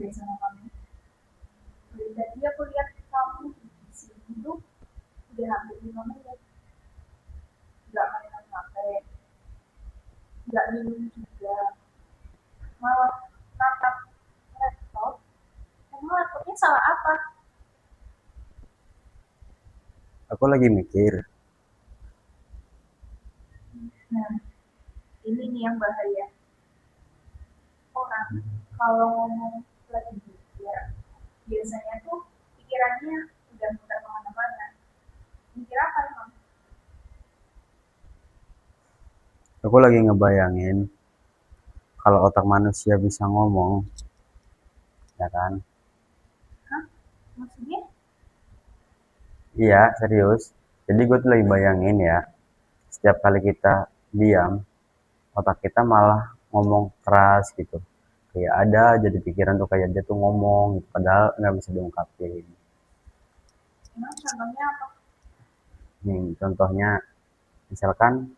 deh sama kamu. Dari tadi aku lihat kamu di sini tuh udah hampir 5 menit, nggak main HP, nggak minum juga, malah tatap laptop. Emang laptopnya salah apa? Aku lagi mikir, Nah, ini nih yang bahaya. Orang kalau ngomong lagi mikir, biasanya tuh pikirannya udah muter kemana-mana. Mikir apa emang? aku lagi ngebayangin kalau otak manusia bisa ngomong, ya kan? Hah? Maksudnya? Iya, serius. Jadi gue tuh lagi bayangin ya, setiap kali kita diam, otak kita malah ngomong keras gitu. Kayak ada aja di pikiran tuh kayak dia tuh ngomong, gitu. Padahal nggak bisa diungkapin. Emang contohnya apa? Nih, contohnya, misalkan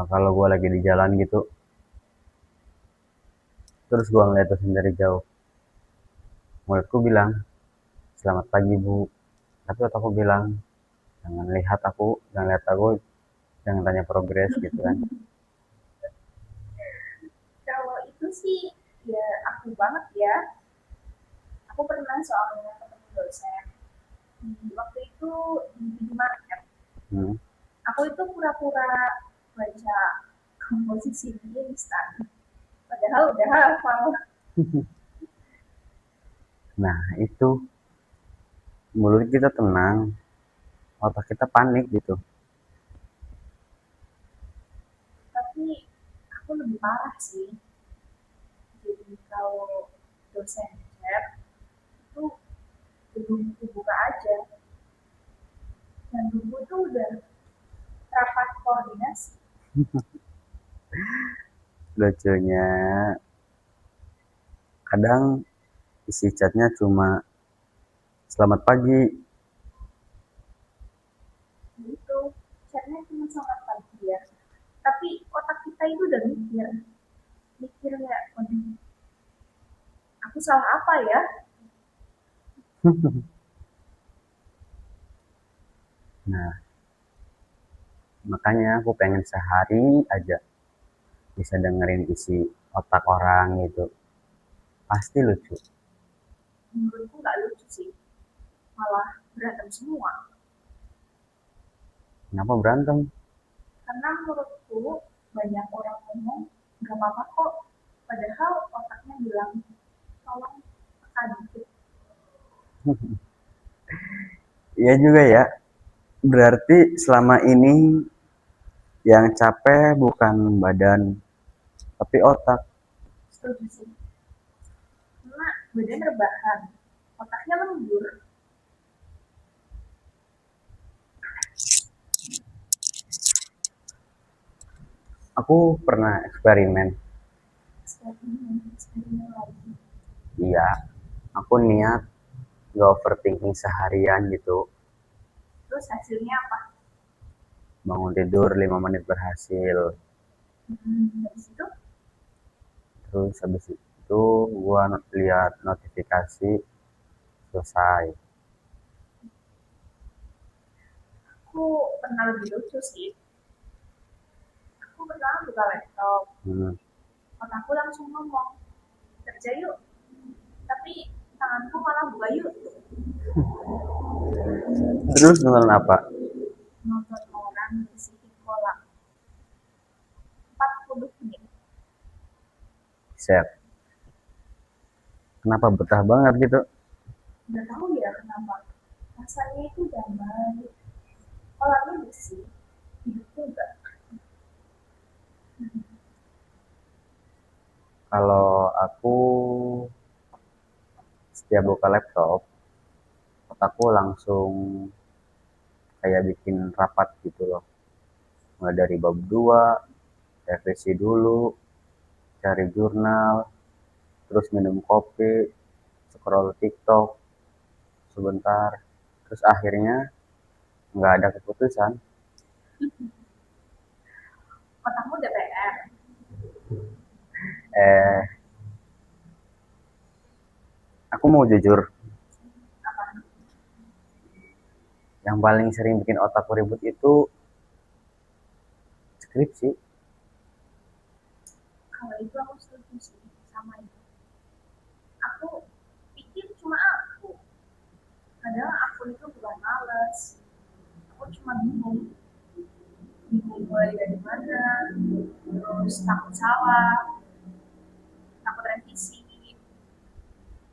kalau gue lagi di jalan gitu, terus gue ngeliat tuh dari jauh, mulutku bilang, selamat pagi bu. Tapi otakku bilang, jangan lihat aku, jangan lihat aku, jangan tanya progres gitu kan. Kalau itu sih ya aku banget ya. Aku pernah soalnya ketemu dosen. Waktu itu di minimarket. Hmm. Aku itu pura-pura baca komposisi mie instan. Padahal udah hafal. Nah, itu mulut kita tenang, otak kita panik gitu. Tapi aku lebih parah sih. Jadi kalau dosen chat itu belum buka aja. Dan dulu tuh udah rapat koordinasi. Lucunya, kadang isi chatnya cuma selamat pagi. Itu chatnya cuma selamat pagi ya. Tapi otak kita itu udah mikir. Mikir kayak, waduh, aku salah apa ya? Nah, makanya aku pengen sehari aja bisa dengerin isi otak orang gitu. Pasti lucu. Menurutku nggak lucu sih. Malah berantem semua. Kenapa berantem? Karena menurutku banyak orang ngomong nggak apa-apa kok. Padahal otaknya bilang tolong tekan dikit. Iya juga ya. Berarti selama ini yang capek bukan badan, tapi otak. Setuju sih. Karena badan rebahan, otaknya lembur. Aku pernah eksperimen. Eksperimen lagi. Iya, aku niat gak overthinking seharian gitu. Terus hasilnya apa? Bangun tidur 5 menit berhasil. Habis itu Terus habis itu gua lihat notifikasi selesai. aku pernah lebih lucu sih. Aku pertama buka laptop, Hmm. otakku langsung ngomong kerja yuk. Tapi tanganku malah buka yuk. Terus nonton apa? Nonton orang bersihin kolam 40 menit. Set. Kenapa betah banget gitu? Nggak tahu ya kenapa. Rasanya itu damai. Kolamnya bersih. Hidupku enggak. Kalau aku setiap buka laptop, otakku langsung kayak bikin rapat gitu loh. Mulai dari bab 2, revisi dulu, cari jurnal, terus minum kopi, scroll TikTok sebentar, terus akhirnya nggak ada keputusan. Otakmu DPR. Eh, Aku mau jujur, Apa? yang paling sering bikin otakku ribut itu skripsi. Kalau itu aku setuju sih sama itu. Aku pikir cuma aku, padahal aku itu bukan males, aku cuma bingung, mulai dari mana, terus takut salah, takut revisi,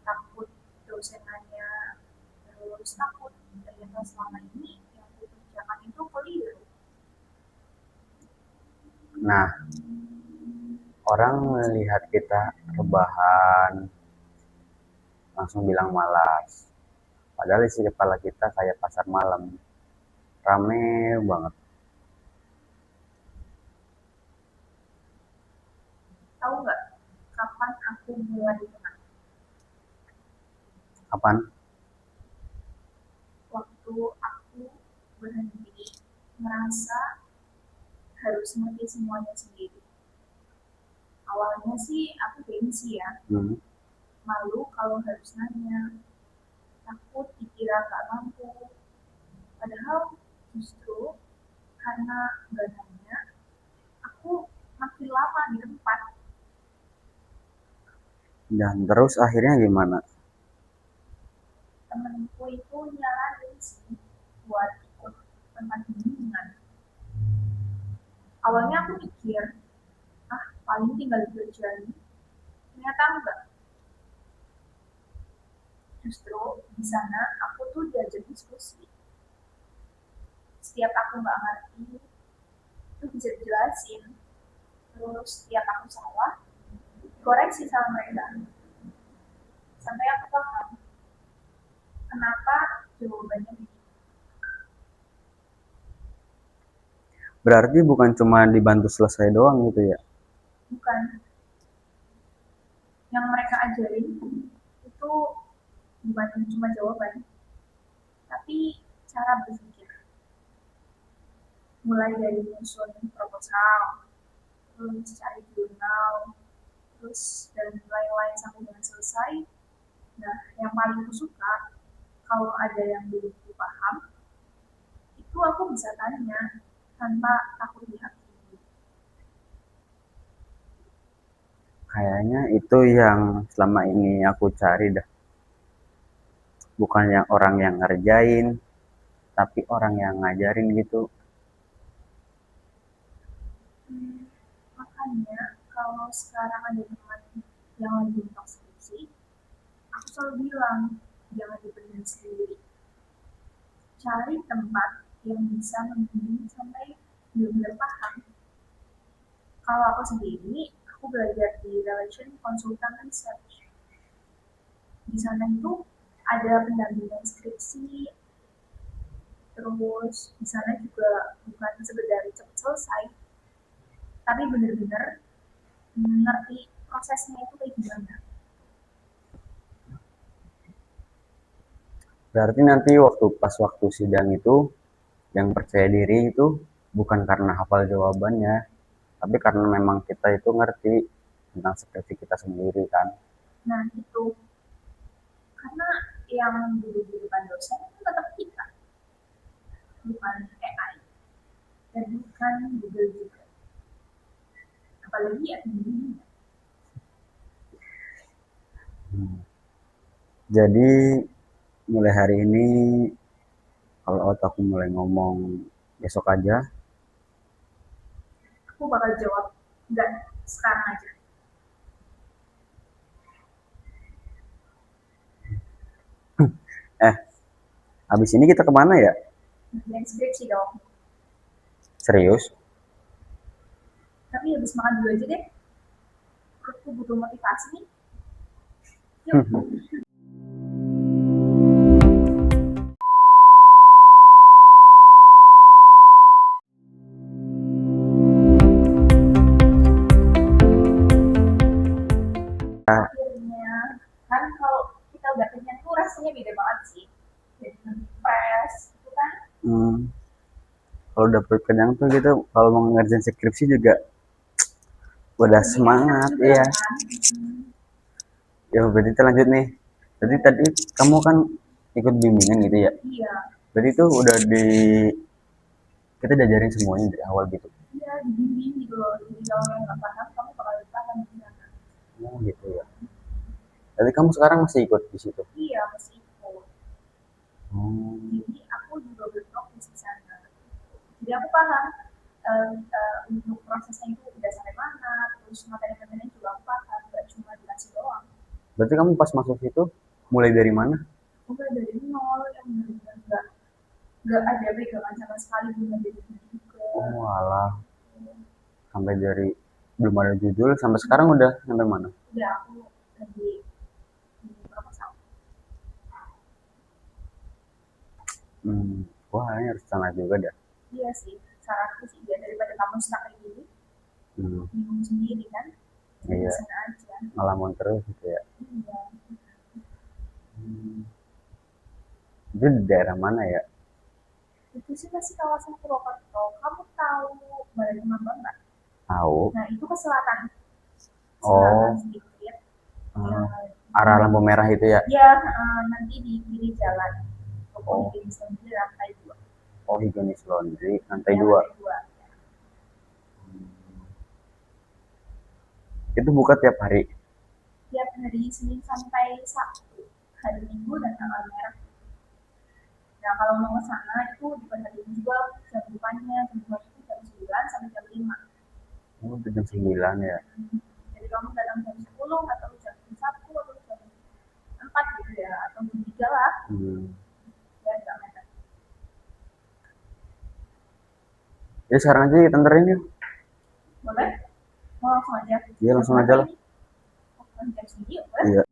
takut dosen nanya, terus takut ternyata selama ini yang aku kerjakan itu keliru. Nah, orang melihat kita rebahan, langsung bilang malas. Padahal isi kepala kita kayak pasar malam, rame banget. Tahu nggak kapan aku mulai tenang? Kapan? Waktu aku berhenti merasa harus ngerti semuanya sendiri. Awalnya sih aku gengsi ya, Hmm. malu kalau harus nanya, takut dikira nggak mampu. Padahal justru karena nggak nanya, aku makin lama di tempat. Dan terus akhirnya gimana? Temenku itu nyaranin sih buat ikut tempat bimbingan. Awalnya aku mikir, ah paling tinggal dikerjain. Ternyata enggak. Justru di sana aku tuh diajak diskusi. Setiap aku nggak ngerti, itu bisa dijelasin. Terus setiap aku salah, koreksi sama mereka. Sampai aku paham kenapa jawabannya begitu. Berarti bukan cuma dibantu selesai doang gitu ya? Bukan yang mereka ajarin itu bukan cuma jawaban, tapi cara berpikir. Mulai dari nyusun proposal, terus cari jurnal, terus dan lain-lain sampai dengan selesai. Nah, yang paling aku suka kalau ada yang belum paham, itu aku bisa tanya tanpa takut dihakimi. Kayaknya itu yang selama ini aku cari dah. Bukan yang orang yang ngerjain, tapi orang yang ngajarin gitu. Makanya kalau sekarang ada teman yang lagi untuk skripsi, aku selalu bilang jangan dipendam sendiri. Cari tempat yang bisa membimbing sampai benar-benar paham. Kalau aku sendiri, aku belajar di Relation Consultant Research. Di sana itu ada pendampingan skripsi, terus di sana juga bukan sekedar cepat selesai, tapi benar-benar mengerti prosesnya itu kayak gimana. Berarti nanti waktu sidang itu, yang percaya diri itu bukan karena hafal jawabannya, tapi karena memang kita itu ngerti tentang skripsi kita sendiri kan. Nah itu karena yang duduk di depan dosen itu tetap kita, bukan AI dan bukan Google juga. Apalagi ya ini. Jadi mulai hari ini kalau otakku mulai ngomong besok aja, Aku bakal jawab enggak sekarang aja. habis ini kita kemana ya? Ngerjain skripsi dong. Serius? Tapi habis makan dulu aja deh. Perutku butuh motivasi nih. Yuk. Akhirnya kan kalau kita udah kenyang tuh rasanya beda banget sih. Jadi fresh itu kan. Kalau udah kenyang tuh gitu, kalau mau ngerjain skripsi juga udah semangat ya. Kan? Ya berarti kita lanjut nih. Jadi tadi kamu kan ikut bimbingan gitu ya. Iya, Berarti itu udah kita diajarin semuanya dari awal gitu. iya dibimbing gitu loh. Jadi kalau yang nggak paham, kamu bakal paham di sana. Oh gitu ya. Jadi kamu sekarang masih ikut di situ. Iya, masih ikut. Oh, Jadi aku juga berprogres di sana. Jadi aku paham untuk prosesnya itu udah sampai mana, terus materi-materinya juga aku paham, nggak cuma dikasih doang. berarti kamu pas masuk situ mulai dari mana? Mulai dari nol yang benar-benar nggak ada pegangan sama sekali, belum ada judul juga. Oh alah, sampai dari belum ada judul sampai sekarang udah sampai mana? Udah aku lagi di proposal. Hmm, wah ini harus sana juga dah. Iya sih, saranku sih ya daripada kamu stuck kayak gini, Hmm, bingung sendiri kan, jadi di iya, sana aja. ngalamun terus gitu ya. Iya, Hmm, itu di daerah mana ya? itu sih masih kawasan Purwokerto. Kamu tahu Balai Kembang nggak? Tahu. Nah itu ke selatan, selatan Oh, sedikit. Ya, eh, arah lampu merah itu ya? ya nanti di kiri jalan. Toko Oh, di sendiri lantai dua. oh higienis laundry lantai Ya dua. lantai dua. Itu buka tiap hari. Tiap hari Senin sampai Sabtu. Hari Minggu dan tanggal merah. Nah kalau mau ke sana itu diperhatikan juga jam bukanya. Jam bukanya itu jam 9 sampai jam 5. Oh, itu jam 9 ya. Jadi kamu datang jam 10 atau jam 1 atau jam 4 gitu ya. Atau jam 3 lah. Hmm. Ya nggak matter. Jadi sekarang aja kita anterin yuk. Boleh? Mau langsung aja? Iya langsung aja lah. Jam segini, boleh? Iya.